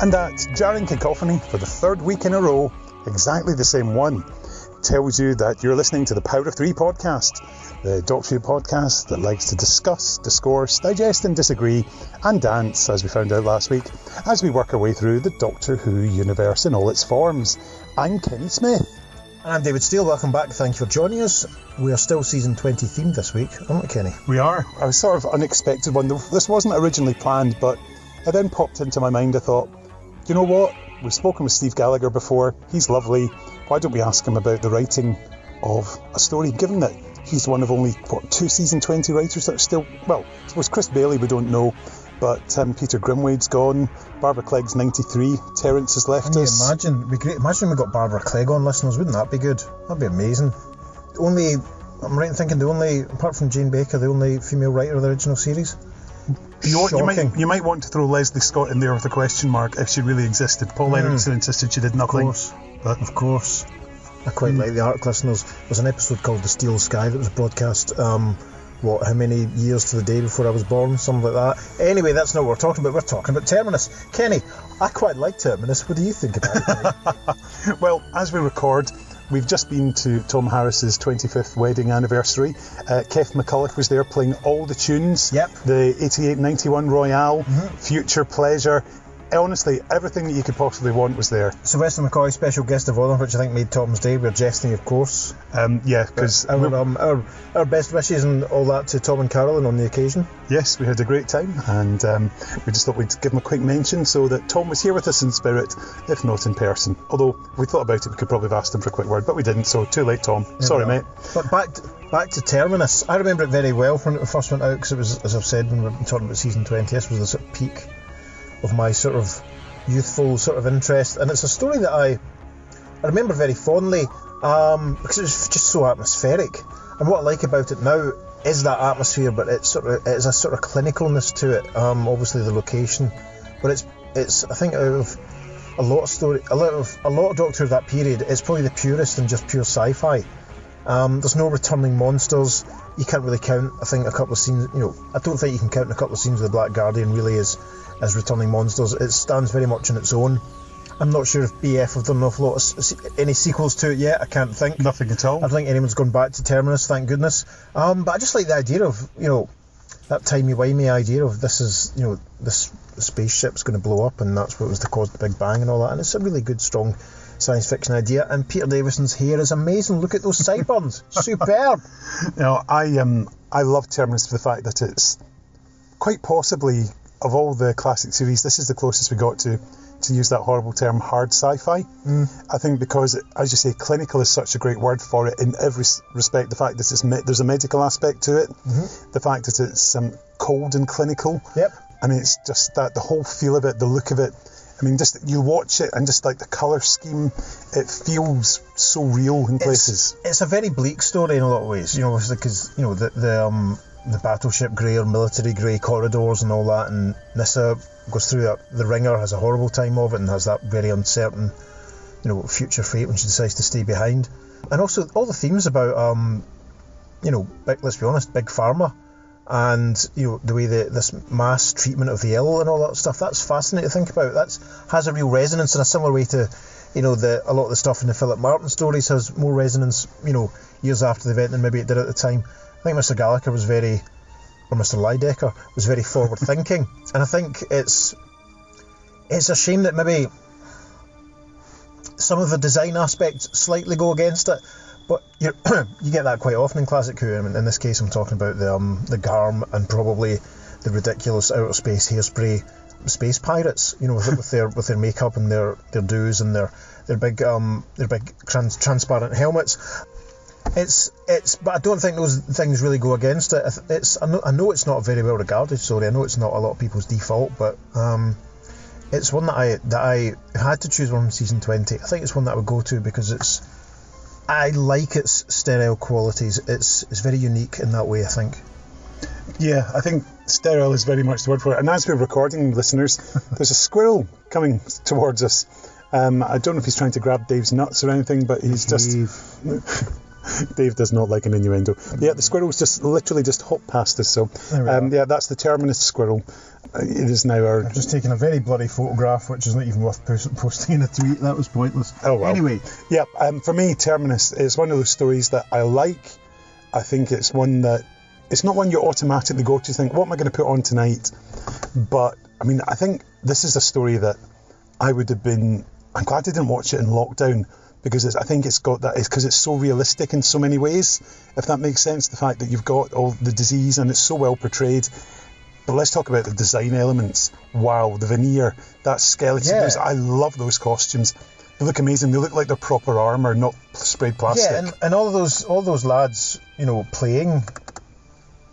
And that jarring cacophony for the third week in a row, exactly the same one, tells you that you're listening to the Power of Three podcast, the Doctor Who podcast that likes to discuss, discourse, digest and disagree, and dance, as we found out last week, as we work our way through the Doctor Who universe in all its forms. I'm Kenny Smith. And I'm David Steele. Welcome back. Thank you for joining us. We are still season 20 themed this week, aren't we, Kenny? We are. A sort of unexpected one. This wasn't originally planned, but it then popped into my mind. I thought, you know what? We've spoken with Steve Gallagher before. He's lovely. Why don't we ask him about the writing of a story, given that he's one of only, two season 20 writers that are still, well, I suppose Chris Bailey we don't know, but Peter Grimwade's gone, Barbara Clegg's 93, Terrence has left us. Imagine, it'd be great. Imagine we got Barbara Clegg on, listeners. Wouldn't that be good? That'd be amazing. I'm right in thinking apart from Jane Baker, the only female writer of the original series. You might want to throw Leslie Scott in there with a question mark if she really existed. Paul Erickson insisted she did nothing. Of course. I quite like the Arc listeners. There's an episode called The Steel Sky that was broadcast, how many years to the day before I was born? Something like that. Anyway, that's not what we're talking about. We're talking about Terminus. Kenny, I quite like Terminus. What do you think about it? Well, as we record, we've just been to Tom Harris's 25th wedding anniversary. Keith McCulloch was there playing all the tunes. Yep. The 88-91 Royale, Future Pleasure. Honestly, everything that you could possibly want was there. Sylvester McCoy, special guest of honour, which I think made Tom's day. We're jesting, of course. Yeah, because our best wishes and all that to Tom and Carolyn on the occasion. Yes, we had a great time, and we just thought we'd give him a quick mention so that Tom was here with us in spirit, if not in person. Although, if we thought about it, we could probably have asked him for a quick word, but we didn't, so too late, Tom. Sorry, mate. But back to Terminus. I remember it very well when it first went out, because it was, as I've said, when we were talking about season 20, this was the sort of peak of my sort of youthful sort of interest, and it's a story that I remember very fondly, because it was just so atmospheric. And what I like about it now is that atmosphere, but it's a sort of clinicalness to it. Obviously the location, but it's I think out of a lot of Doctor Who of that period, it's probably the purest and just pure sci-fi. There's no returning monsters. You can't really count, I think, a couple of scenes. I don't think you can count a couple of scenes with the Black Guardian really as returning monsters. It stands very much on its own. I'm not sure if BF have done an awful lot of any sequels to it yet. I can't think. Nothing at all. I don't think anyone's gone back to Terminus, thank goodness. But I just like the idea of, that timey-wimey idea of this is, this spaceship's going to blow up and that's what was to cause the Big Bang and all that. And it's a really good, strong science fiction idea. And Peter Davison's hair is amazing. Look at those sideburns. Superb. I love Terminus for the fact that it's quite possibly, of all the classic series, this is the closest we got to use that horrible term, hard sci-fi. I think because, as you say, clinical is such a great word for it in every respect. The fact that there's a medical aspect to it, the fact that it's cold and clinical. Yep. I mean, it's just that the whole feel of it, the look of it. I mean, just you watch it and just like the colour scheme, it feels so real in places. It's a very bleak story in a lot of ways, because the battleship grey or military grey corridors and all that, and Nyssa goes through that. The Ringer has a horrible time of it and has that very uncertain, future fate when she decides to stay behind. And also all the themes about, let's be honest, Big Pharma, and the way this mass treatment of the ill and all that stuff. That's fascinating to think about. That has a real resonance in a similar way to, a lot of the stuff in the Philip Martin stories has more resonance, years after the event than maybe it did at the time. I think Mr. Gallagher or Mr. Lydecker was very forward thinking, and I think it's a shame that maybe some of the design aspects slightly go against it, but you get that quite often in classic Who. In this case, I'm talking about the Garm and probably the ridiculous outer space hairspray space pirates, with their makeup and their doos and their big transparent helmets. But I don't think those things really go against it. I know it's not a very well regarded story. I know it's not a lot of people's default, but it's one that I had to choose one from season 20. I think it's one that I would go to because I like its sterile qualities. It's very unique in that way, I think. Yeah, I think sterile is very much the word for it. And as we're recording, listeners, there's a squirrel coming towards us. I don't know if he's trying to grab Dave's nuts or anything, but he's just... Dave does not like an innuendo. Yeah, the squirrel's just literally just hopped past us. So, that's the Terminus squirrel. It is now our... I've just taken a very bloody photograph, which is not even worth posting in a tweet. That was pointless. Oh, well. Anyway. Yeah, for me, Terminus is one of those stories that I like. I think it's one that... It's not one you automatically go to think, what am I going to put on tonight? But, I mean, I think this is a story that I would have been... I'm glad I didn't watch it in lockdown, because I think it's got that... It's because it's so realistic in so many ways, if that makes sense. The fact that you've got all the disease and it's so well portrayed. But let's talk about the design elements. Wow, the veneer, that skeleton. Yeah. I love those costumes. They look amazing. They look like they're proper armour, not sprayed plastic. Yeah, and all those lads, you know, playing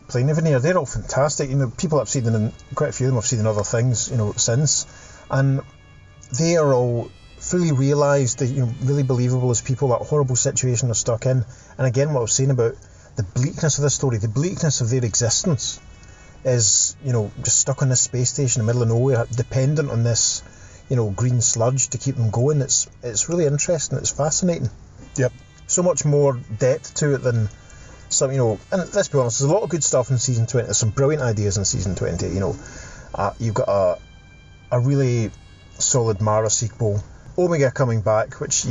the veneer, they're all fantastic. You know, people I've seen them in, quite a few of them I've seen in other things, you know, since, and they are all fully realised, you know, really believable as people. That horrible situation they're stuck in. And again, what I was saying about the bleakness of this story, the bleakness of their existence, is, you know, just stuck on this space station in the middle of nowhere, dependent on this, you know, green sludge to keep them going. It's really interesting. It's fascinating. Yep. So much more depth to it than some, you know. And let's be honest, there's a lot of good stuff in season 20. There's some brilliant ideas in season 20. You know, you've got a really solid Mara sequel. Omega coming back, which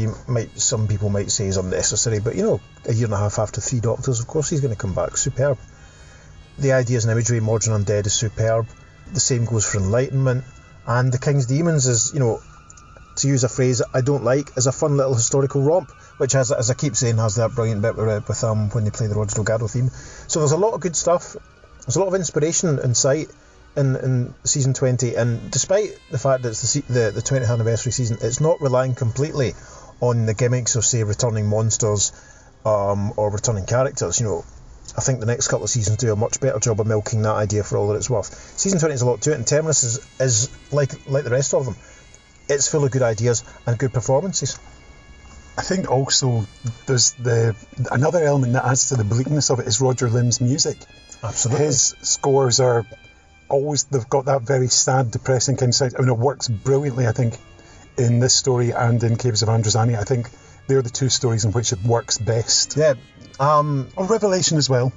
some people might say is unnecessary, but you know, a year and a half after 3 Doctors, of course he's going to come back. Superb. The ideas and imagery, Modern Undead, is superb. The same goes for Enlightenment. And The King's Demons is, you know, to use a phrase I don't like, is a fun little historical romp, which has, as I keep saying, has that brilliant bit with when they play the Roger Delgado theme. So there's a lot of good stuff. There's a lot of inspiration and sight in season 20, and despite the fact that it's the 20th anniversary season, it's not relying completely on the gimmicks of, say, returning monsters or returning characters. You know, I think the next couple of seasons do a much better job of milking that idea for all that it's worth. Season 20 is a lot to it, and Terminus is like the rest of them. It's full of good ideas and good performances. I think also there's another element that adds to the bleakness of it is Roger Lim's music. Absolutely. His scores are always, they've got that very sad, depressing kind of sound. I mean, it works brilliantly, I think, in this story and in Caves of Androzani. I think they're the two stories in which it works best. Yeah. Or Revelation as well.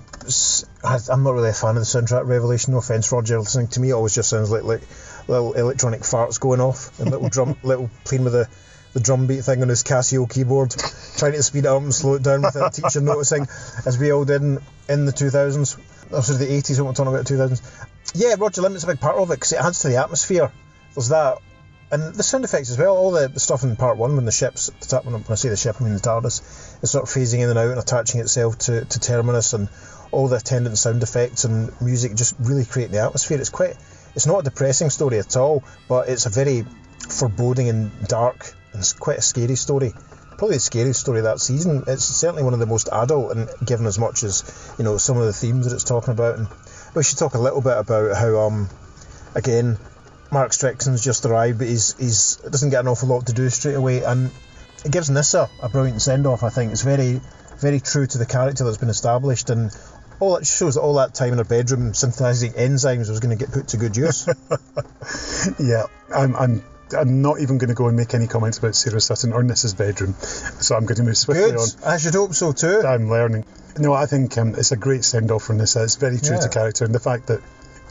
I'm not really a fan of the soundtrack Revelation, no offence, Roger. Listening to me, it always just sounds like little electronic farts going off and little playing with the drum beat thing on his Casio keyboard, trying to speed it up and slow it down without the teacher noticing, as we all did in the 2000s. Or sorry, the 80s, what we're talking about, 2000s. Yeah, Roger Lim is a big part of it because it adds to the atmosphere. There's that. And the sound effects as well, all the stuff in part 1 when the ship's, when I say the ship, I mean the TARDIS, is sort of phasing in and out and attaching itself to Terminus, and all the attendant sound effects and music just really create the atmosphere. It's not a depressing story at all, but it's a very foreboding and dark, and it's quite a scary story. Probably the scariest story of that season. It's certainly one of the most adult, and given as much as, you know, some of the themes that it's talking about. And we should talk a little bit about how, again, Mark Strickson's just arrived, but he's doesn't get an awful lot to do straight away, and it gives Nyssa a brilliant send-off. I think it's very, very true to the character that's been established, and all that shows that all that time in her bedroom synthesizing enzymes was going to get put to good use. Yeah, I'm not even going to go and make any comments about Sarah Sutton or Nyssa's bedroom, so I'm going to move swiftly on. I should hope so too. I'm learning. No, I think it's a great send-off from Nyssa. It's very true to character, and the fact that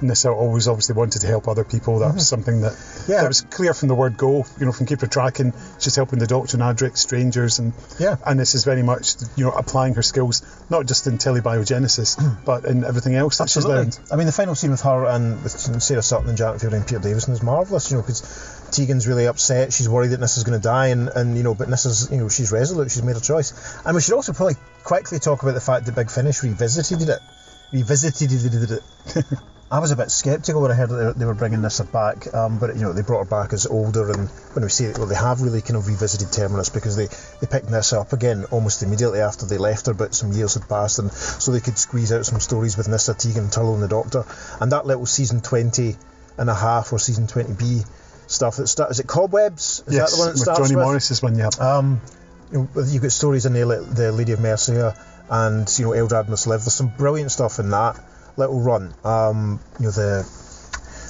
Nyssa always obviously wanted to help other people, that was something that was clear from the word go, you know, from Keep Her Tracking. She's helping the Doctor and Adric, strangers, and this is very much, you know, applying her skills not just in telebiogenesis but in everything else that she's learned. I mean, the final scene with her and with Sarah Sutton and Janet Field and Peter Davison is marvellous, you know, because Tegan's really upset, she's worried that Nyssa's going to die, and you know, but Nyssa's, you know, she's resolute, she's made a choice. And we should also probably quickly talk about the fact that Big Finish revisited it. I was a bit sceptical when I heard that they were bringing Nyssa back, but you know, they brought her back as older, and when we say that, well, they have really kind of revisited Terminus, because they picked Nyssa up again almost immediately after they left her, but some years had passed, and so they could squeeze out some stories with Nyssa, Tegan, Turlough and the Doctor. And that little season 20 and a half or season 20B stuff that is it Cobwebs? Is that the one that starts Johnny Morris's one, yeah. You know, you've got stories in there like the Lady of Mercia and, you know, Eldrad Must Live. There's some brilliant stuff in that little run. You know,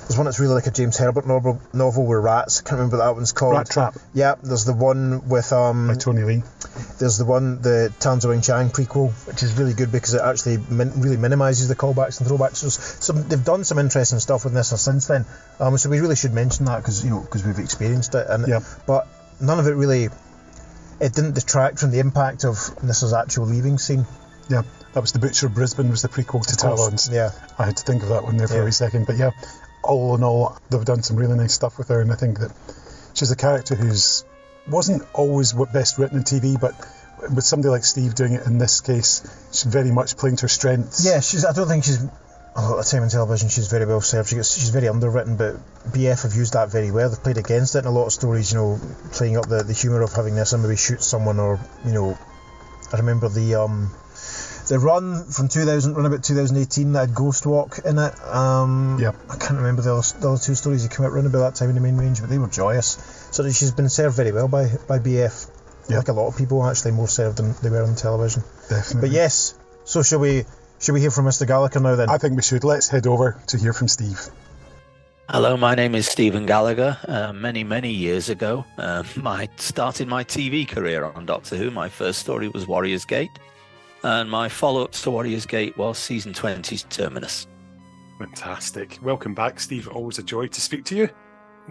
There's one that's really like a James Herbert novel with rats. I can't remember what that one's called. Rat Trap. Yeah, there's the one with by Tony Lee. There's the Tanzo Wing Chang prequel, which is really good because it actually really minimises the callbacks and throwbacks. So they've done some interesting stuff with this since then. So we really should mention that because we've experienced it. But none of it really. It didn't detract from the impact of Nissa's actual leaving scene. Yeah, that was The Butcher of Brisbane was the prequel to Talons. Yeah, I had to think of that one there for a wee second. But yeah, all in all, they've done some really nice stuff with her, and I think that she's a character who's wasn't always best written in TV, but with somebody like Steve doing it in this case, she's very much playing to her strengths. Yeah, I don't think she's a lot of time in television. She's very well served. She's very underwritten, but BF have used that very well. They've played against it in a lot of stories. Playing up the humour of having this maybe shoot someone, or I remember the run from run about 2018 that had Ghost Walk in it. I can't remember the other two stories that came out around about that time in the main range, but they were joyous. So she's been served very well by BF. Like a lot of people, actually, more served than they were on television. Definitely. But yes, so shall we hear from Mr. Gallagher now then? I think we should. Let's head over to hear from Steve. Hello, my name is Stephen Gallagher. Many years ago, I started my TV career on Doctor Who. My first story was Warrior's Gate, and my follow-up to Warrior's Gate was Season 20's Terminus. Fantastic. Welcome back, Steve. Always a joy to speak to you.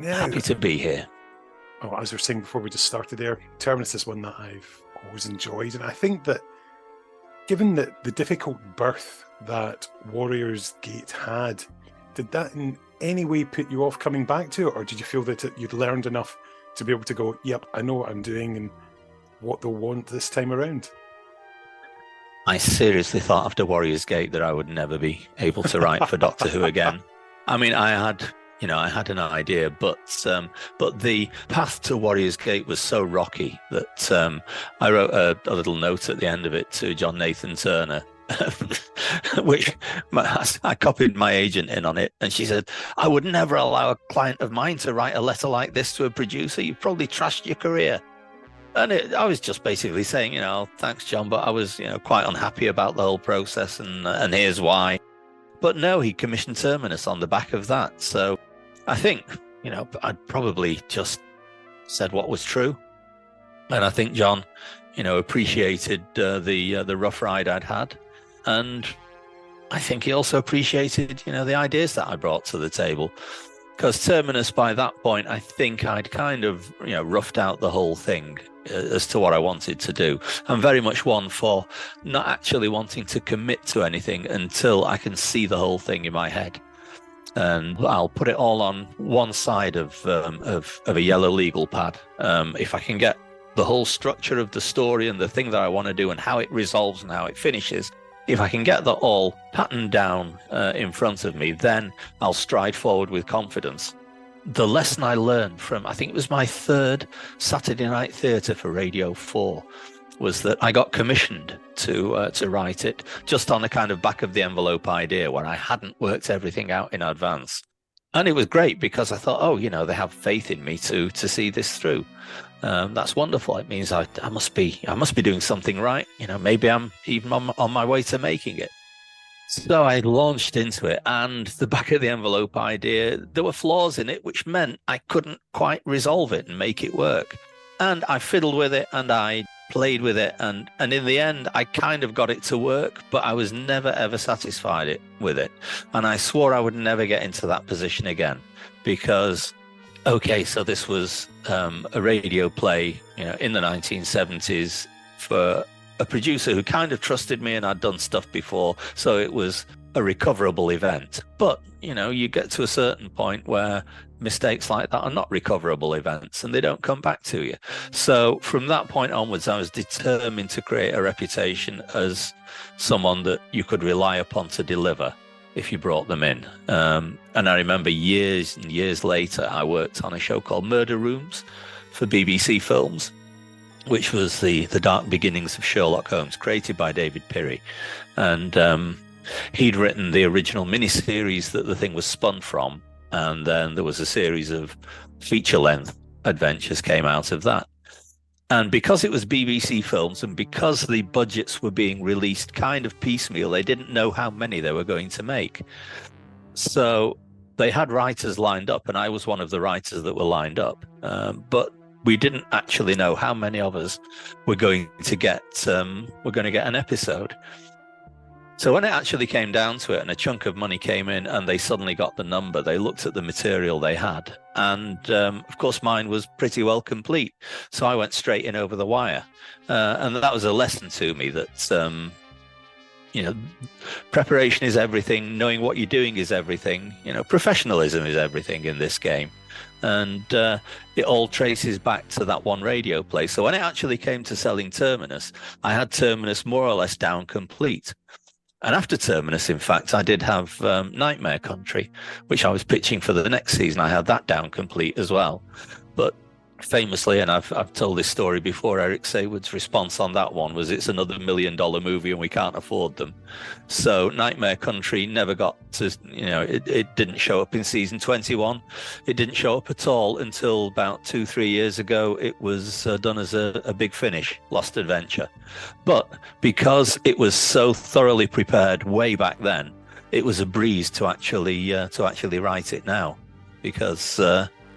Happy to be here. Oh, as we were saying before we just started there, Terminus is one that I've always enjoyed, and I think that given the difficult birth that Warrior's Gate had, did that in any way put you off coming back to it, or did you feel that you'd learned enough to be able to go, yep, I know what I'm doing and what they'll want this time around? I seriously thought after Warrior's Gate that I would never be able to write for Doctor Who again. I mean, I had an idea, but the path to Warrior's Gate was so rocky that I wrote a little note at the end of it to John Nathan Turner, which I copied my agent in on it, and she said, I would never allow a client of mine to write a letter like this to a producer. You've probably trashed your career. And I was just basically saying, thanks, John, but I was, quite unhappy about the whole process, and here's why. But no, he commissioned Terminus on the back of that. So I think, I'd probably just said what was true. And I think John, appreciated the rough ride I'd had. And I think he also appreciated, the ideas that I brought to the table. Because Terminus, by that point, I think I'd kind of, roughed out the whole thing as to what I wanted to do. I'm very much one for not actually wanting to commit to anything until I can see the whole thing in my head. And I'll put it all on one side of a yellow legal pad. If I can get the whole structure of the story and the thing that I want to do and how it resolves and how it finishes, if I can get that all patterned down in front of me, then I'll stride forward with confidence. The lesson I learned from, I think it was my third Saturday Night Theatre for Radio 4, was that I got commissioned to write it just on a kind of back of the envelope idea where I hadn't worked everything out in advance. And it was great because I thought, they have faith in me to see this through. That's wonderful. It means I must be doing something right. Maybe I'm even on my way to making it. So I launched into it, and the back of the envelope idea, there were flaws in it, which meant I couldn't quite resolve it and make it work. And I fiddled with it and I played with it, and in the end I kind of got it to work, but I was never ever satisfied with it. And I swore I would never get into that position again, because so this was a radio play, in the 1970s for a producer who kind of trusted me, and I'd done stuff before, so it was a recoverable event. But, you get to a certain point where mistakes like that are not recoverable events and they don't come back to you. So from that point onwards, I was determined to create a reputation as someone that you could rely upon to deliver if you brought them in. And I remember years and years later, I worked on a show called Murder Rooms for BBC Films, which was the dark beginnings of Sherlock Holmes, created by David Pirrie. And he'd written the original miniseries that the thing was spun from, and then there was a series of feature-length adventures came out of that. And because it was BBC Films, and because the budgets were being released kind of piecemeal, they didn't know how many they were going to make. So they had writers lined up, and I was one of the writers that were lined up. But we didn't actually know how many of us were going to get an episode. So when it actually came down to it and a chunk of money came in and they suddenly got the number, they looked at the material they had. And of course, mine was pretty well complete. So I went straight in over the wire. And that was a lesson to me that, preparation is everything. Knowing what you're doing is everything. Professionalism is everything in this game. And it all traces back to that one radio play. So when it actually came to selling Terminus, I had Terminus more or less down complete. And after Terminus, in fact, I did have Nightmare Country, which I was pitching for the next season. I had that down complete as well. But famously, and I've told this story before, Eric Saywood's response on that one was, it's another $1 million movie and we can't afford them. So Nightmare Country never got to, it didn't show up in season 21. It didn't show up at all until about 2-3 years ago. It was done as a big finish, Lost Adventure. But because it was so thoroughly prepared way back then, it was a breeze to actually write it now, because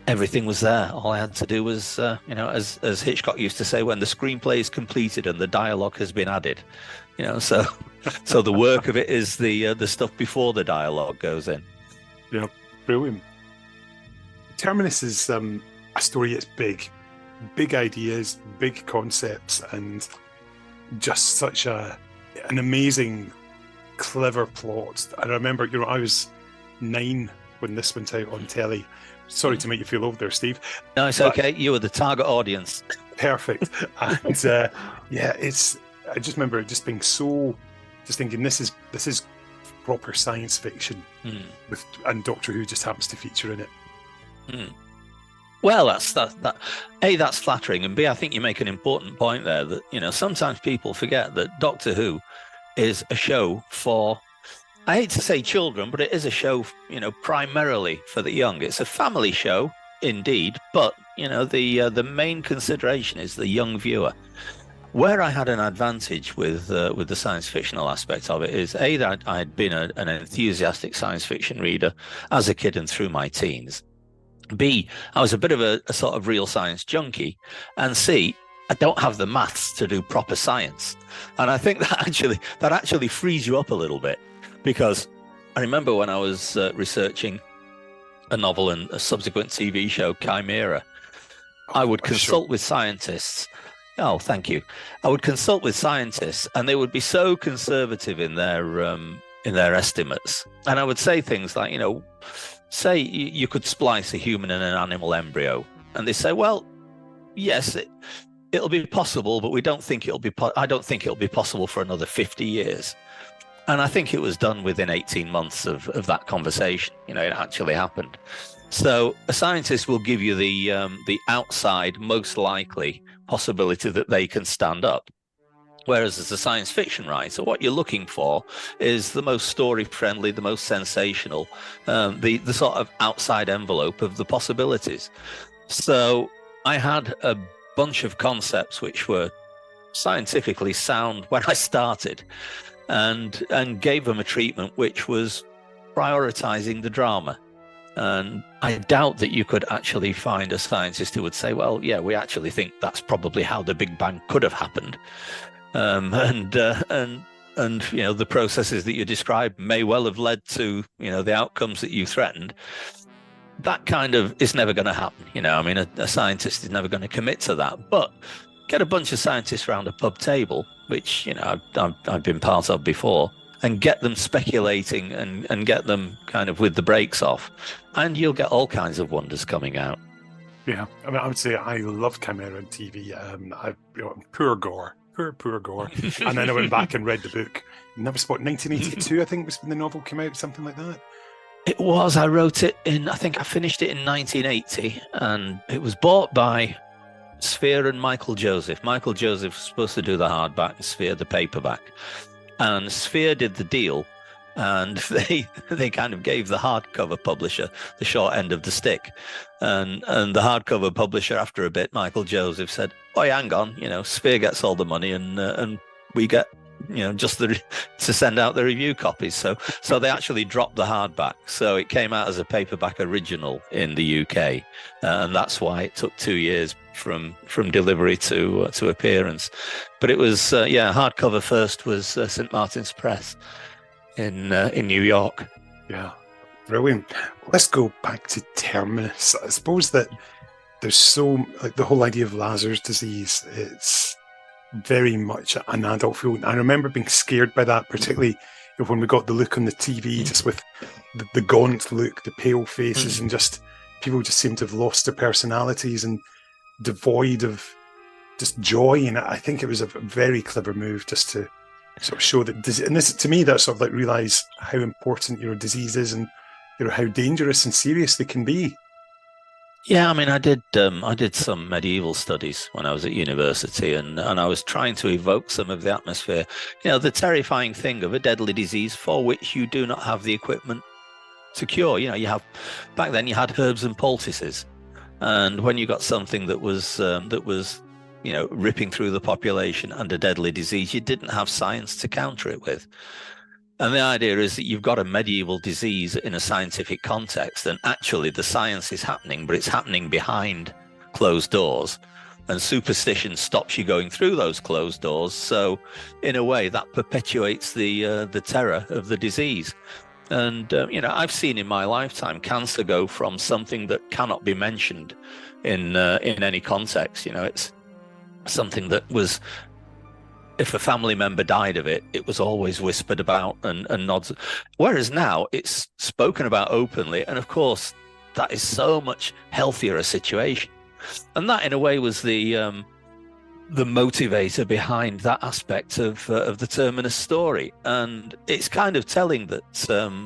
everything was there. All I had to do was, as Hitchcock used to say, when the screenplay is completed and the dialogue has been added, so the work of it is the stuff before the dialogue goes in. Yeah, brilliant. Terminus is a story that's big ideas, big concepts, and just such an amazing, clever plot. I remember, I was 9 when this went out on telly. Sorry to make you feel old there, Steve. No, it's okay. You were the target audience. Perfect. And I just remember it just being just thinking this is proper science fiction, and Doctor Who just happens to feature in it. Well, that's flattering, and B, I think you make an important point there that sometimes people forget that Doctor Who is a show for, I hate to say children, but it is a show, primarily for the young. It's a family show, indeed, but the main consideration is the young viewer. Where I had an advantage with the science fictional aspect of it is that I had been an enthusiastic science fiction reader as a kid and through my teens. B, I was a bit of a sort of real science junkie, and C, I don't have the maths to do proper science, and I think that actually frees you up a little bit. Because I remember when I was researching a novel and a subsequent TV show, Chimera, I would consult with scientists. Oh, thank you. I would consult with scientists, and they would be so conservative in their estimates. And I would say things like, say you could splice a human and an animal embryo, and they say, well, yes, it'll be possible, but we don't think I don't think it'll be possible for another 50 years. And I think it was done within 18 months of that conversation. It actually happened. So a scientist will give you the outside, most likely possibility that they can stand up. Whereas as a science fiction writer, what you're looking for is the most story-friendly, the most sensational, the sort of outside envelope of the possibilities. So I had a bunch of concepts which were scientifically sound when I started, and gave them a treatment which was prioritizing the drama. And I doubt that you could actually find a scientist who would say, well, yeah, we actually think that's probably how the Big Bang could have happened. And the processes that you described may well have led to, the outcomes that you threatened. That kind of is never going to happen. A scientist is never going to commit to that. But get a bunch of scientists around a pub table, which I've been part of before, and get them speculating and get them kind of with the brakes off, and you'll get all kinds of wonders coming out. Yeah, I would say I loved Chimera on TV. Poor Gore. And then I went back and read the book. And that was 1982, I think, was when the novel came out, something like that. It was. I wrote it I think I finished it in 1980, and it was bought by Sphere and Michael Joseph. Michael Joseph was supposed to do the hardback and Sphere the paperback. And Sphere did the deal, and they kind of gave the hardcover publisher the short end of the stick. And the hardcover publisher, after a bit, Michael Joseph said, "Oh, hang on, Sphere gets all the money, and we get just to send out the review copies. So they actually dropped the hardback. So it came out as a paperback original in the UK, and that's why it took 2 years from delivery to appearance. But it was hardcover first was St. Martin's Press in New York. Yeah, brilliant. Let's go back to Terminus. I suppose that there's the whole idea of Lazarus disease. It's very much an adult film. I remember being scared by that, particularly when we got the look on the TV, just with the gaunt look, the pale faces, and just people just seem to have lost their personalities and devoid of just joy. And I think it was a very clever move just to sort of show that, and this to me, that sort of realize how important disease is, and how dangerous and serious they can be. Yeah, I mean, I did some medieval studies when I was at university, and I was trying to evoke some of the atmosphere. The terrifying thing of a deadly disease for which you do not have the equipment to cure. Back then you had herbs and poultices, and when you got something that was ripping through the population and a deadly disease, you didn't have science to counter it with. And the idea is that you've got a medieval disease in a scientific context, and actually the science is happening, but it's happening behind closed doors, and superstition stops you going through those closed doors. So in a way that perpetuates the terror of the disease. And I've seen in my lifetime cancer go from something that cannot be mentioned in any context. It's something that was, if a family member died of it, it was always whispered about and nods. Whereas now it's spoken about openly. And of course, that is so much healthier a situation. And that in a way was the motivator behind that aspect of the Terminus story. And it's kind of telling that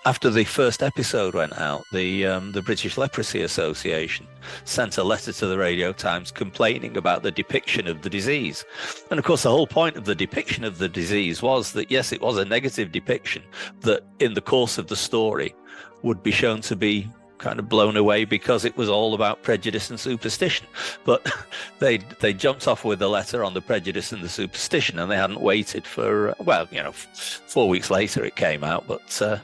after the first episode went out, the British Leprosy Association sent a letter to the Radio Times complaining about the depiction of the disease. And of course, the whole point of the depiction of the disease was that, yes, it was a negative depiction that in the course of the story would be shown to be kind of blown away because it was all about prejudice and superstition. But they jumped off with the letter on the prejudice and the superstition, and they hadn't waited for 4 weeks later it came out, but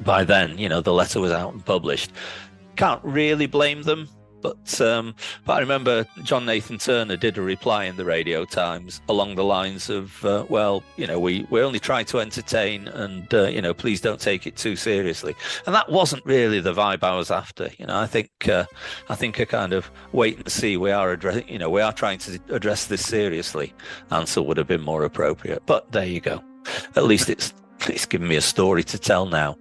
by then the letter was out and published. Can't really blame them, but I remember John Nathan Turner did a reply in the Radio Times along the lines of we only try to entertain, and please don't take it too seriously. And that wasn't really the vibe I was after. I think a kind of wait and see, we are trying to address this seriously answer would have been more appropriate. But there you go, at least it's given me a story to tell now.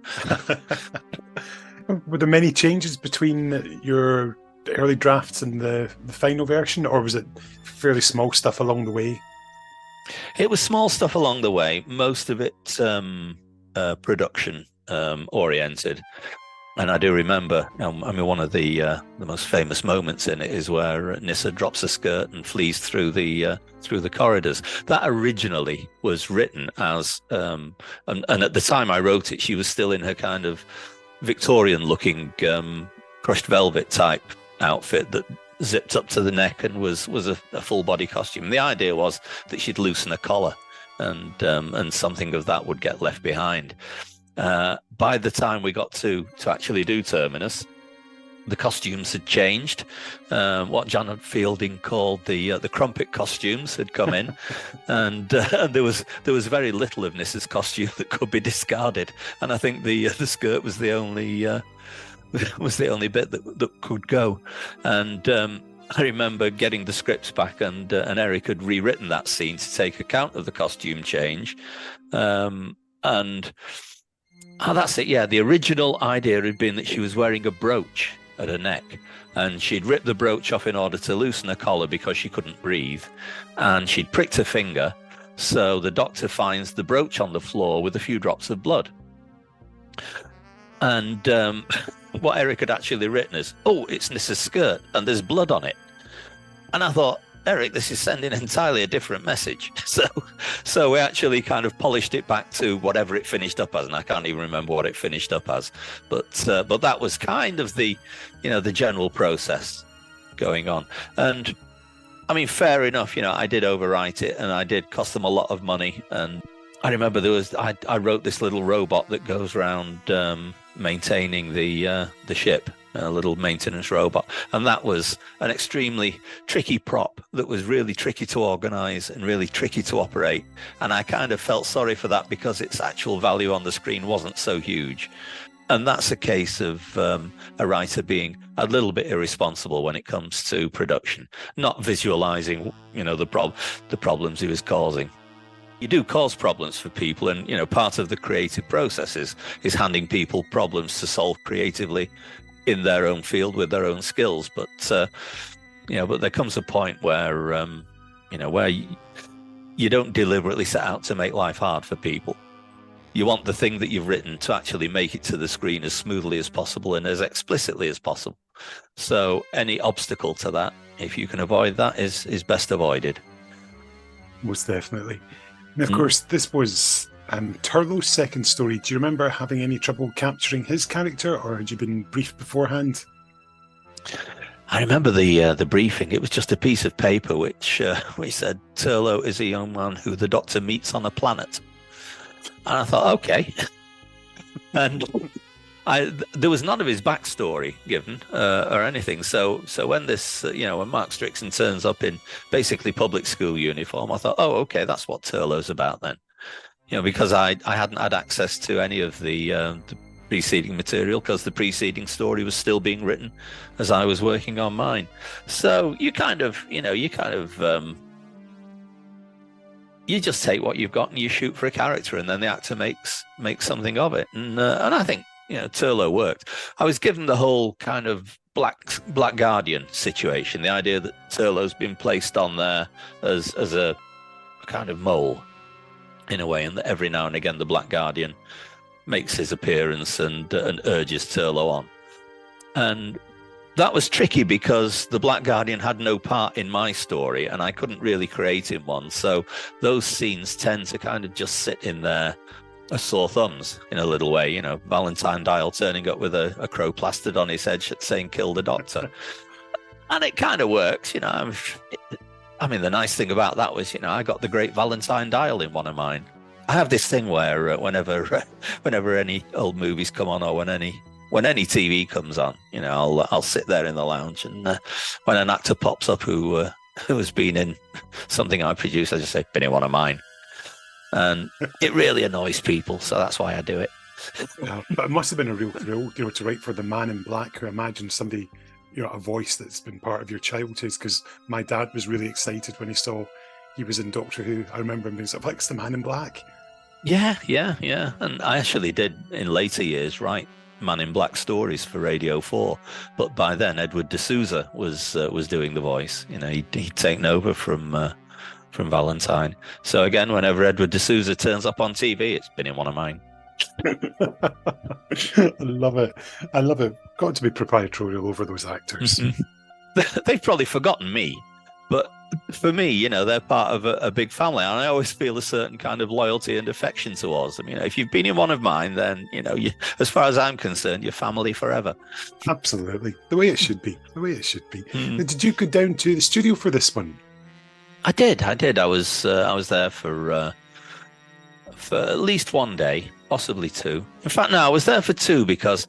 Were there many changes between your early drafts and the final version, or was it fairly small stuff along the way? It was small stuff along the way, most of it production oriented. And I do remember, one of the most famous moments in it is where Nyssa drops a skirt and flees through the corridors. That originally was written as, and at the time I wrote it, she was still in her kind of Victorian-looking crushed velvet type outfit that zipped up to the neck and was a full body costume. The idea was that she'd loosen a collar, and something of that would get left behind. By the time we got to actually do Terminus, the costumes had changed. What John Fielding called the crumpet costumes had come in, and there was very little of Nyssa's costume that could be discarded. And I think the skirt was the only bit that could go. And I remember getting the scripts back, and Eric had rewritten that scene to take account of the costume change, and. Oh, that's it. Yeah, the original idea had been that she was wearing a brooch at her neck, and she'd ripped the brooch off in order to loosen her collar because she couldn't breathe, and she'd pricked her finger, so the doctor finds the brooch on the floor with a few drops of blood. And what Eric had actually written is, oh, it's Nyssa's skirt, and there's blood on it. And I thought, Eric, this is sending entirely a different message. So we actually kind of polished it back to whatever it finished up as, and I can't even remember what it finished up as. But that was kind of the general process going on. And I mean, fair enough. I did overwrite it, and I did cost them a lot of money. And I remember I wrote this little robot that goes around maintaining the ship, a little maintenance robot, and that was an extremely tricky prop that was really tricky to organize and really tricky to operate. And I kind of felt sorry for that because its actual value on the screen wasn't so huge. And that's a case of a writer being a little bit irresponsible when it comes to production, not visualizing, the problems he was causing. You do cause problems for people, and part of the creative process is handing people problems to solve creatively in their own field with their own skills. But but there comes a point where where you don't deliberately set out to make life hard for people. You want the thing that you've written to actually make it to the screen as smoothly as possible and as explicitly as possible. So any obstacle to that, if you can avoid that, is best avoided. Most definitely. And of course, this was Turlough's second story. Do you remember having any trouble capturing his character, or had you been briefed beforehand? I remember the briefing. It was just a piece of paper which said, Turlough is a young man who the Doctor meets on a planet. And I thought, okay. And there was none of his backstory given or anything. So when this, when Mark Strickson turns up in basically public school uniform, I thought, oh, okay, that's what Turlough's about then. Because I hadn't had access to any of the preceding material because the preceding story was still being written as I was working on mine. So you just take what you've got and you shoot for a character, and then the actor makes something of it. And I think Turlough worked. I was given the whole kind of Black Guardian situation, the idea that Turlough's been placed on there as a kind of mole in a way, and that every now and again the Black Guardian makes his appearance and urges Turlough on. And that was tricky because the Black Guardian had no part in my story and I couldn't really create him one. So those scenes tend to kind of just sit in there as sore thumbs in a little way. Valentine Dial turning up with a crow plastered on his head saying, kill the Doctor. And it kind of works, I mean, the nice thing about that was, I got the great Valentine Dial in one of mine. I have this thing where whenever any old movies come on, or when any TV comes on, I'll sit there in the lounge, and when an actor pops up who has been in something I produce, I just say, been in one of mine. And it really annoys people, so that's why I do it. Yeah, but it must have been a real thrill, to write for the Man in Black, who imagine somebody, a voice that's been part of your childhood. Because my dad was really excited when he saw he was in Doctor Who. I remember him being sort of like, it's the Man in Black. Yeah. And I actually did in later years write Man in Black stories for Radio 4, but by then Edward D'Souza was doing the voice. He'd taken over from Valentine. So again, whenever Edward D'Souza turns up on TV, it's been in one of mine. I love it. Got to be proprietorial over those actors. They've probably forgotten me, but for me, they're part of a big family, and I always feel a certain kind of loyalty and affection towards them. If you've been in one of mine, then as far as I'm concerned, you're family forever. Absolutely, the way it should be. Now, did you go down to the studio for this one? I did. I was there for at least one day, possibly two. In fact, no, I was there for two, because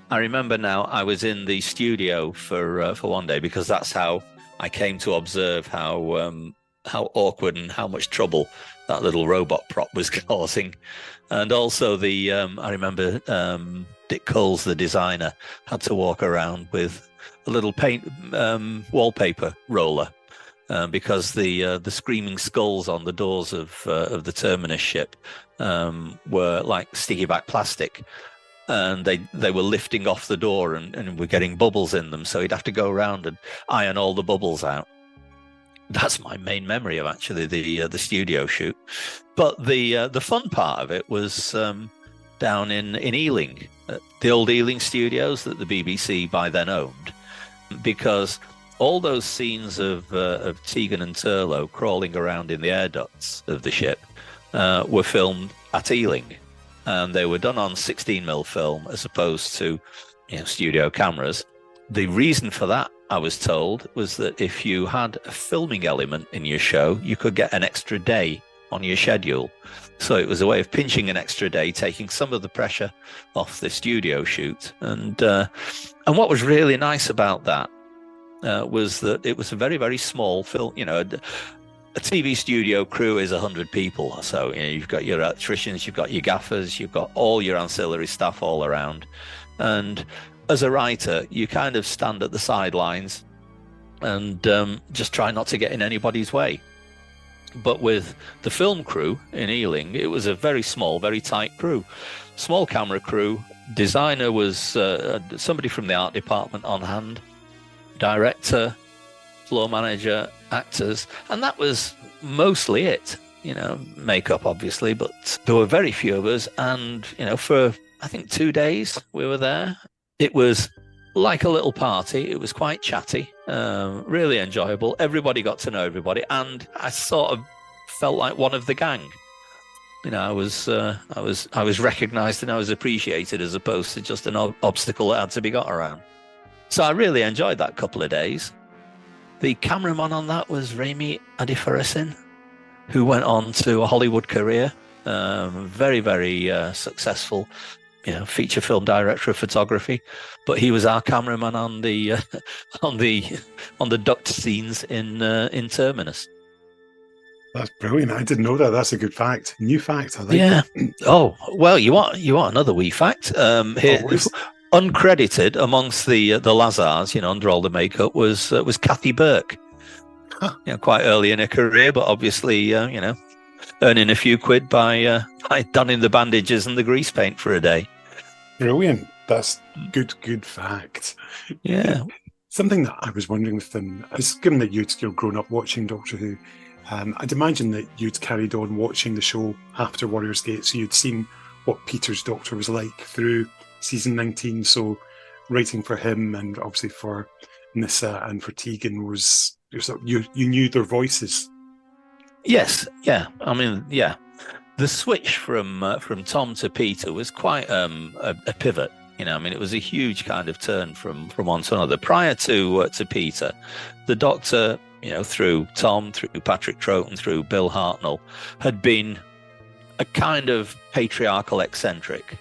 I remember now I was in the studio for one day, because that's how I came to observe how awkward and how much trouble that little robot prop was causing. And also I remember Dick Coles, the designer, had to walk around with a little paint wallpaper roller because the screaming skulls on the doors of the Terminus ship were like sticky back plastic. And they were lifting off the door and were getting bubbles in them. So he'd have to go around and iron all the bubbles out. That's my main memory of actually the studio shoot. But the fun part of it was down in Ealing, the old Ealing studios that the BBC by then owned, because all those scenes of Tegan and Turlough crawling around in the air ducts of the ship were filmed at Ealing. And they were done on 16mm film as opposed to studio cameras. The reason for that, I was told, was that if you had a filming element in your show, you could get an extra day on your schedule. So it was a way of pinching an extra day, taking some of the pressure off the studio shoot. And what was really nice about that was that it was a very, very small film. You know, a TV studio crew is 100 people or so. You know, you've got your electricians, you've got your gaffers, you've got all your ancillary staff all around. And as a writer, you kind of stand at the sidelines and just try not to get in anybody's way. But with the film crew in Ealing, it was a very small, very tight crew. Small camera crew. Designer was somebody from the art department on hand. Director, floor manager, actors. And that was mostly it. You know, makeup, obviously. But there were very few of us. And, you know, for, I think, 2 days we were there. It was like a little party. It was quite chatty, really enjoyable. Everybody got to know everybody, and I sort of felt like one of the gang. You know, I was recognised and I was appreciated, as opposed to just an obstacle that had to be got around. So I really enjoyed that couple of days. The cameraman on that was Rami Adifarasin, who went on to a Hollywood career, very, very successful. You know, feature film director of photography, but he was our cameraman on the on the duct scenes in Terminus. That's brilliant. I didn't know that. That's a good fact. New fact. I like it. Oh well, you want another wee fact? Here, uncredited amongst the Lazars, you know, under all the makeup was Kathy Burke. Huh. You know, quite early in her career, but obviously, you know, earning a few quid by donning the bandages and the grease paint for a day. Brilliant. That's good fact. Yeah. Something that I was wondering with them is, given that you'd grown up watching Doctor Who, I'd imagine that you'd carried on watching the show after Warrior's Gate, so you'd seen what Peter's Doctor was like through season 19. So writing for him and obviously for Nyssa and for Tegan was you knew their voices. Yes, yeah. I mean, yeah. The switch from Tom to Peter was quite a pivot. You know, I mean, it was a huge kind of turn from one to another. Prior to Peter, the Doctor, you know, through Tom, through Patrick Troughton, through Bill Hartnell, had been a kind of patriarchal eccentric,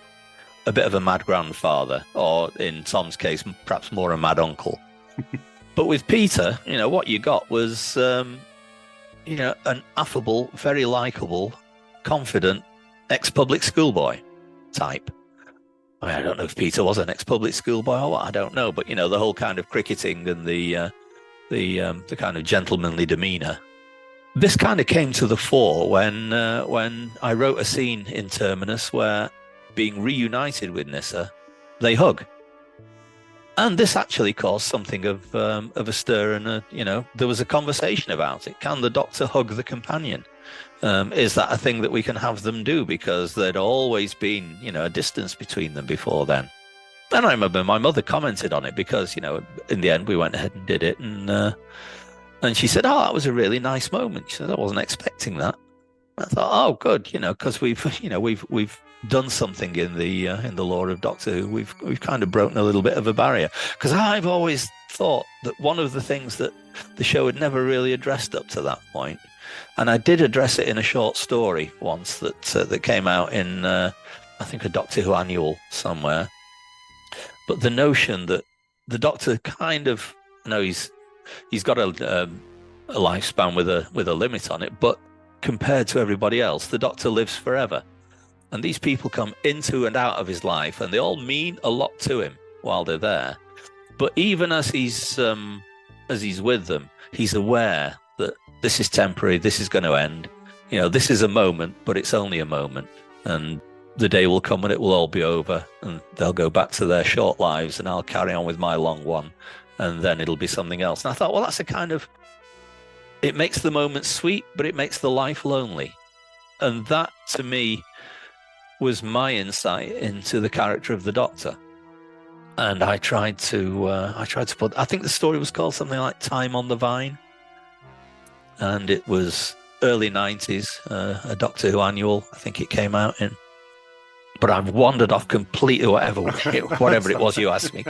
a bit of a mad grandfather, or in Tom's case, perhaps more a mad uncle. But with Peter, you know, what you got was you know, an affable, very likable, confident ex-public schoolboy type. I mean, I don't know if Peter was an ex-public schoolboy or what, I don't know, but you know, the whole kind of cricketing and the kind of gentlemanly demeanour. This kind of came to the fore when I wrote a scene in Terminus where, being reunited with Nyssa, they hug. And this actually caused something of a stir, and you know, there was a conversation about it. Can the Doctor hug the companion? Is that a thing that we can have them do? Because there'd always been, you know, a distance between them before then. And I remember my mother commented on it because, you know, in the end we went ahead and did it, and she said, "Oh, that was a really nice moment." She said, "I wasn't expecting that." I thought, "Oh, good," you know, because we've done something in the lore of Doctor Who. We've kind of broken a little bit of a barrier, because I've always thought that one of the things that the show had never really addressed up to that point, and I did address it in a short story once that came out in I think a Doctor Who annual somewhere, but the notion that the Doctor kind of, you know, he's got a lifespan with a limit on it, but compared to everybody else, the Doctor lives forever. And these people come into and out of his life, and they all mean a lot to him while they're there. But even as he's with them, he's aware that this is temporary, this is going to end. You know, this is a moment, but it's only a moment. And the day will come when it will all be over, and they'll go back to their short lives, and I'll carry on with my long one, and then it'll be something else. And I thought, well, that's a kind of... It makes the moment sweet, but it makes the life lonely. And that, to me, was my insight into the character of the Doctor. And I tried to put, I think the story was called something like Time on the Vine. And it was early 90s, a Doctor Who annual, I think it came out in. But I've wandered off completely, whatever it was you asked me.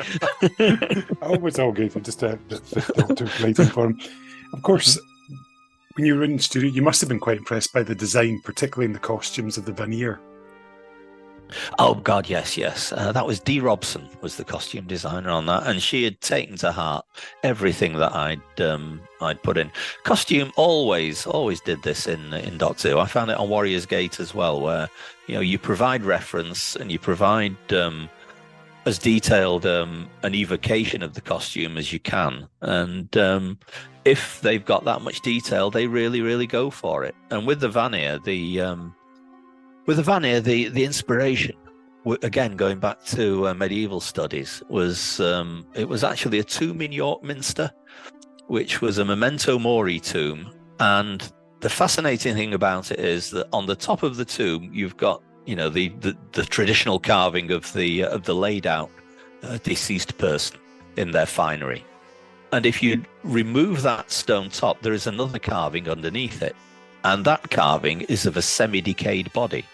Oh, it's all good. Just the doctor waiting for him. Of course, when you were in the studio, you must have been quite impressed by the design, particularly in the costumes of the veneer. Oh God, yes. That was Dee Robson was the costume designer on that, and she had taken to heart everything that I'd put in. Costume always did this in Doctor Who. I found it on Warrior's Gate as well, where you provide reference and you provide as detailed an evocation of the costume as you can, and if they've got that much detail, they really go for it. And with the Vanir, the inspiration, again going back to medieval studies, was it was actually a tomb in York Minster, which was a memento mori tomb. And the fascinating thing about it is that on the top of the tomb, you've got the traditional carving of the laid out deceased person in their finery. And if you remove that stone top, there is another carving underneath it, and that carving is of a semi-decayed body.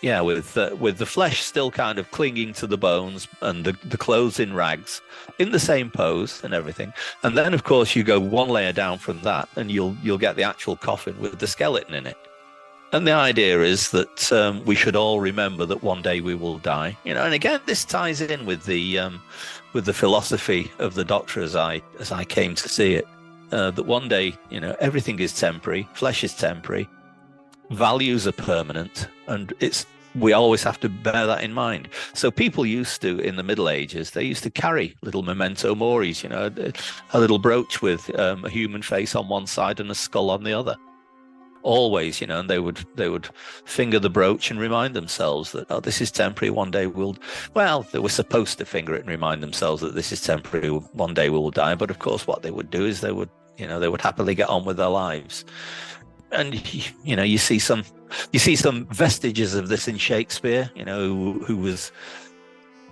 Yeah, with the flesh still kind of clinging to the bones and the clothes in rags, in the same pose and everything. And then, of course, you go one layer down from that, and you'll get the actual coffin with the skeleton in it. And the idea is that we should all remember that one day we will die. And again, this ties in with the philosophy of the Doctor as I came to see it. That one day, everything is temporary, flesh is temporary, values are permanent, and we always have to bear that in mind. So people used to, in the Middle Ages, they used to carry little memento moris, a little brooch with a human face on one side and a skull on the other. Always, and they would finger the brooch and remind themselves that, oh, this is temporary, one day they were supposed to finger it and remind themselves that this is temporary, one day we will die. But of course, what they would do is they would happily get on with their lives. And you see some vestiges of this in Shakespeare, who was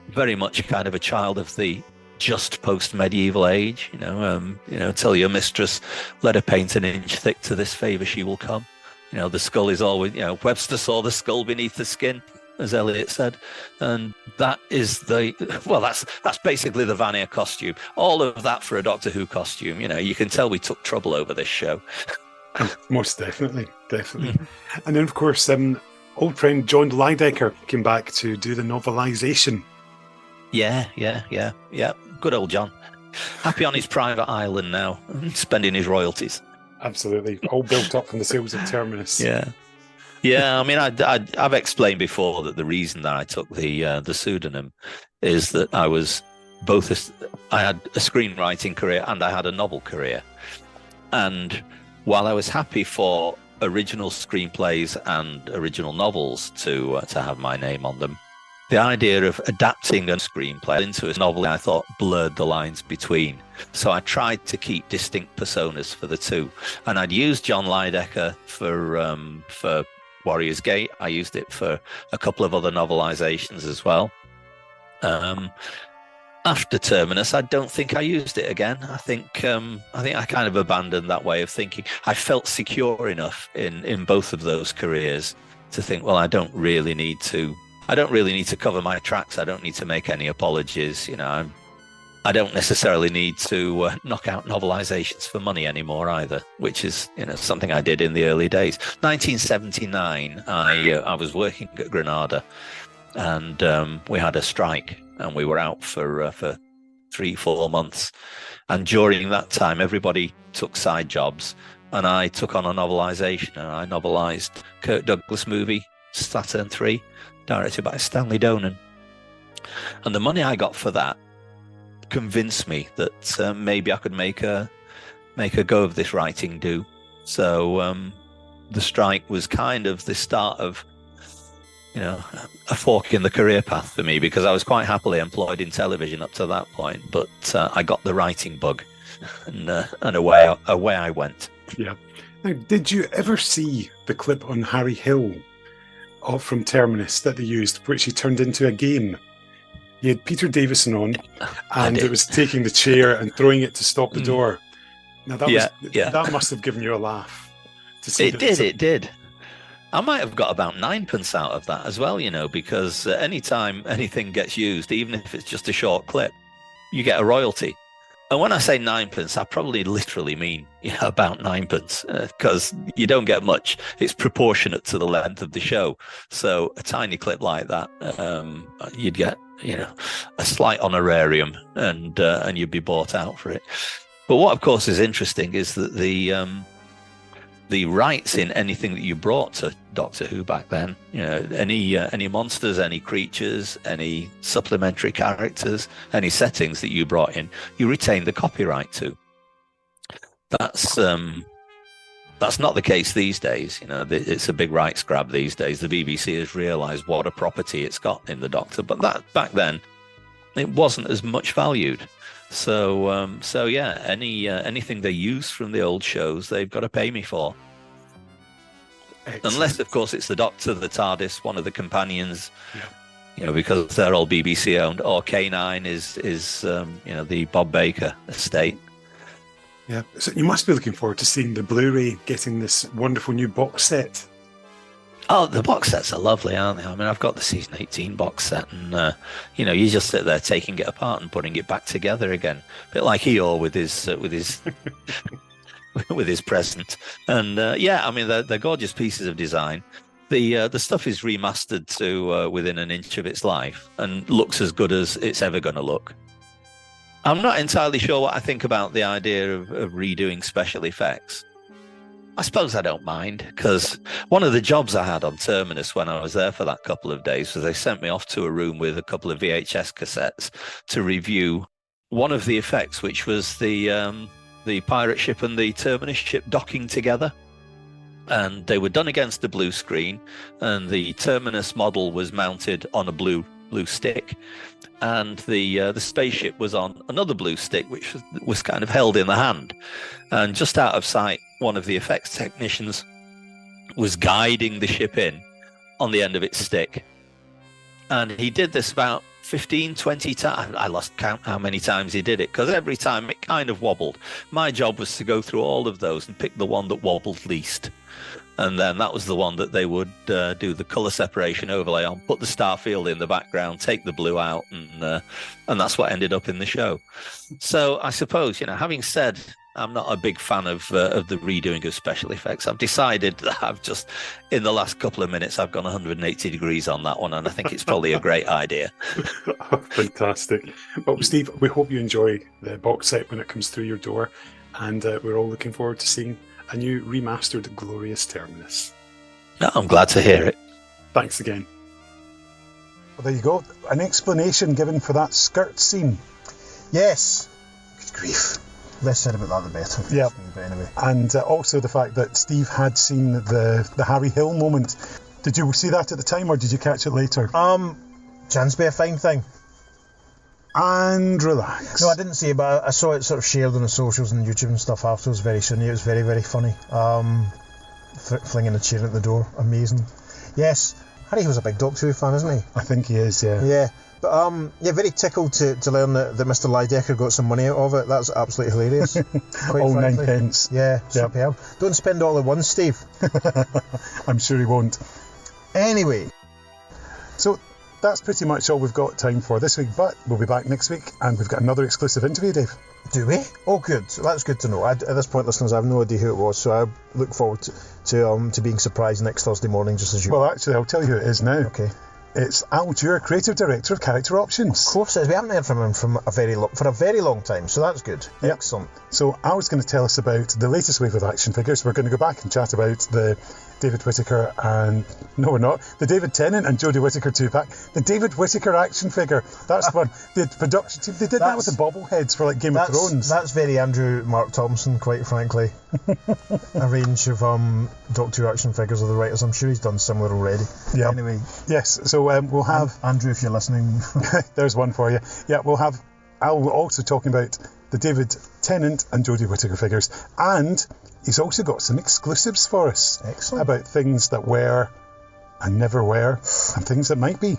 very much kind of a child of the just post-medieval age. Tell your mistress, let her paint an inch thick, to this favour she will come. The skull is always, Webster saw the skull beneath the skin, as Eliot said, and that is that's basically the Vanir costume. All of that for a Doctor Who costume. You can tell we took trouble over this show. Most definitely. And then, of course, old friend John Lydecker came back to do the novelisation. Yeah. Good old John. Happy on his private island now, spending his royalties. Absolutely. All built up from the sales of Terminus. Yeah. I mean, I've explained before that the reason that I took the pseudonym is that I had a screenwriting career and I had a novel career. And while I was happy for original screenplays and original novels to have my name on them, the idea of adapting a screenplay into a novel, I thought, blurred the lines between. So I tried to keep distinct personas for the two. And I'd used John Lydecker for Warrior's Gate. I used it for a couple of other novelizations as well. After Terminus, I don't think I used it again. I think I kind of abandoned that way of thinking. I felt secure enough in both of those careers to think, well, I don't really need to cover my tracks. I don't need to make any apologies. I don't necessarily need to knock out novelizations for money anymore either, which is something I did in the early days. 1979, I was working at Granada, and we had a strike. And we were out for 3-4 months. And during that time, everybody took side jobs. And I took on a novelisation. And I novelised Kirk Douglas movie, Saturn III, directed by Stanley Donen. And the money I got for that convinced me that maybe I could make a go of this writing do. So the strike was kind of the start of a fork in the career path for me, because I was quite happily employed in television up to that point, but I got the writing bug, and away I went. Yeah. Now, did you ever see the clip on Harry Hill from Terminus that they used, which he turned into a game? He had Peter Davison on, and it was taking the chair and throwing it to stop the door. Now that must have given you a laugh to see. It did. I might have got about 9p out of that as well, because anytime anything gets used, even if it's just a short clip, you get a royalty. And when I say 9p, I probably literally mean about 9p, because you don't get much. It's proportionate to the length of the show. So a tiny clip like that, you'd get a slight honorarium, and you'd be bought out for it. But what, of course, is interesting is that the rights in anything that you brought to Doctor Who back then, any monsters, any creatures, any supplementary characters, any settings that you brought in, you retain the copyright to. That's not the case these days. It's a big rights grab these days. The BBC has realised what a property it's got in the Doctor, but that back then it wasn't as much valued. So yeah, anything they use from the old shows, they've got to pay me for. Excellent. Unless, of course, it's the Doctor, the TARDIS, one of the companions, because they're all BBC owned, or K9 is the Bob Baker estate. Yeah, so you must be looking forward to seeing the Blu-ray getting this wonderful new box set. Oh, the box sets are lovely, aren't they? I mean, I've got the season 18 box set, and you just sit there taking it apart and putting it back together again, a bit like Eeyore with his with his present. And I mean, they're gorgeous pieces of design. The stuff is remastered to within an inch of its life and looks as good as it's ever going to look. I'm not entirely sure what I think about the idea of redoing special effects. I suppose I don't mind, because one of the jobs I had on Terminus when I was there for that couple of days was they sent me off to a room with a couple of VHS cassettes to review one of the effects, which was the pirate ship and the Terminus ship docking together. And they were done against the blue screen, and the Terminus model was mounted on a blue stick, and the spaceship was on another blue stick, which was kind of held in the hand. And just out of sight, one of the effects technicians was guiding the ship in on the end of its stick. And he did this about 15, 20 times. I lost count how many times he did it, because every time it kind of wobbled. My job was to go through all of those and pick the one that wobbled least. And then that was the one that they would do the colour separation overlay on, put the Starfield in the background, take the blue out, and that's what ended up in the show. So I suppose, having said I'm not a big fan of the redoing of special effects, I've decided that I've just, in the last couple of minutes, I've gone 180 degrees on that one, and I think it's probably a great idea. Fantastic. Well, Steve, we hope you enjoy the box set when it comes through your door, and we're all looking forward to seeing a new remastered glorious Terminus. No, I'm glad to hear it. Thanks again. Well, there you go. An explanation given for that skirt scene. Yes. Good grief. Less said about that, the better. Yeah. But anyway. And also the fact that Steve had seen the Harry Hill moment. Did you see that at the time, or did you catch it later? Chance to be a fine thing. And relax. No, I didn't see it, but I saw it sort of shared on the socials and YouTube and stuff afterwards very soon. It was very, very funny. Flinging a chair at the door. Amazing. Yes. Harry was a big Doctor Who fan, isn't he? I think he is, yeah. Yeah. But very tickled to learn that Mr. Lydecker got some money out of it. That's absolutely hilarious. All frankly. 9p. Yeah, superb. Don't spend all at once, Steve. I'm sure he won't. Anyway. So that's pretty much all we've got time for this week, but we'll be back next week, and we've got another exclusive interview, Dave. Do we? Oh, good. That's good to know. At this point, listeners, I have no idea who it was, so I look forward to being surprised next Thursday morning, just as you. Well, actually, I'll tell you who it is now. Okay. It's Al Dewar, Creative Director of Character Options. Of course it is. We haven't heard from him for a very long time, so that's good. Yep. Excellent. So Al's going to tell us about the latest wave of action figures. We're going to go back and chat about the David Whittaker and... No, we're not. The David Tennant and Jodie Whittaker 2-pack. The David Whittaker action figure. That's the one. The production team, they did that with the bobbleheads for like Game of Thrones. That's very Andrew Mark Thompson, quite frankly. A range of Doctor Who action figures of the writers. I'm sure he's done similar already. Yeah. Anyway. Yes, so we'll have... Andrew, if you're listening. There's one for you. Yeah, we'll have Al also talking about the David Tennant and Jodie Whittaker figures. And he's also got some exclusives for us. Excellent. About things that were and never were, and things that might be,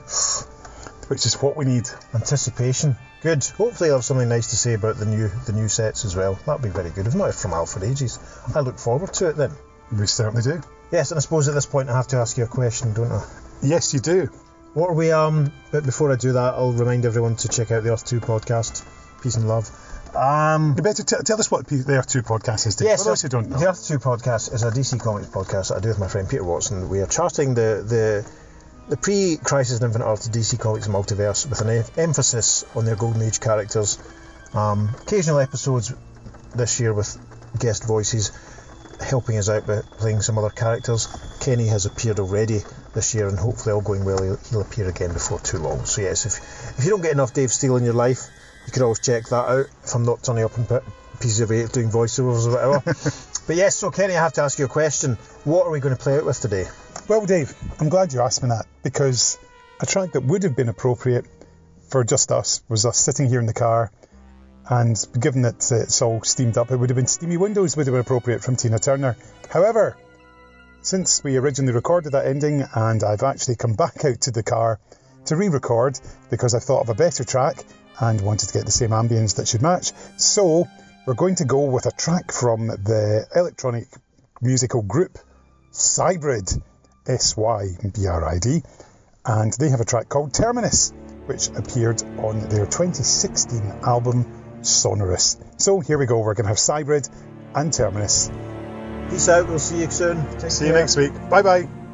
which is what we need. Anticipation. Good. Hopefully he'll have something nice to say about the new sets as well. That'll be very good. We've not heard from Al for ages. I look forward to it then. We certainly do. Yes, and I suppose at this point I have to ask you a question, don't I? Yes, you do. What are we, but before I do that, I'll remind everyone to check out the Earth 2 podcast. Peace and love. You better tell us what the Earth 2 podcast is, Dave. Yes, for those who don't know. The Earth 2 podcast is a DC Comics podcast that I do with my friend Peter Watson. We are charting the pre-Crisis on Infinite Earth DC Comics multiverse with an emphasis on their Golden Age characters. Occasional episodes this year with guest voices helping us out by playing some other characters. Kenny has appeared already this year, and hopefully all going well he'll appear again before too long. So yes, if you don't get enough Dave Steele in your life, you could always check that out if I'm not turning up in pieces of 8 doing voiceovers or whatever. But yes, so Kenny, I have to ask you a question. What are we going to play out with today? Well, Dave, I'm glad you asked me that, because a track that would have been appropriate for just us was us sitting here in the car, and given that it's all steamed up, it would have been Steamy Windows would have been appropriate from Tina Turner. However, since we originally recorded that ending and I've actually come back out to the car to re-record because I've thought of a better track and wanted to get the same ambience that should match, so we're going to go with a track from the electronic musical group Sybrid, Sybrid, and they have a track called Terminus, which appeared on their 2016 album Sonorous. So here we go, we're going to have Sybrid and Terminus. Peace out, we'll see you soon. See you next week. Bye bye.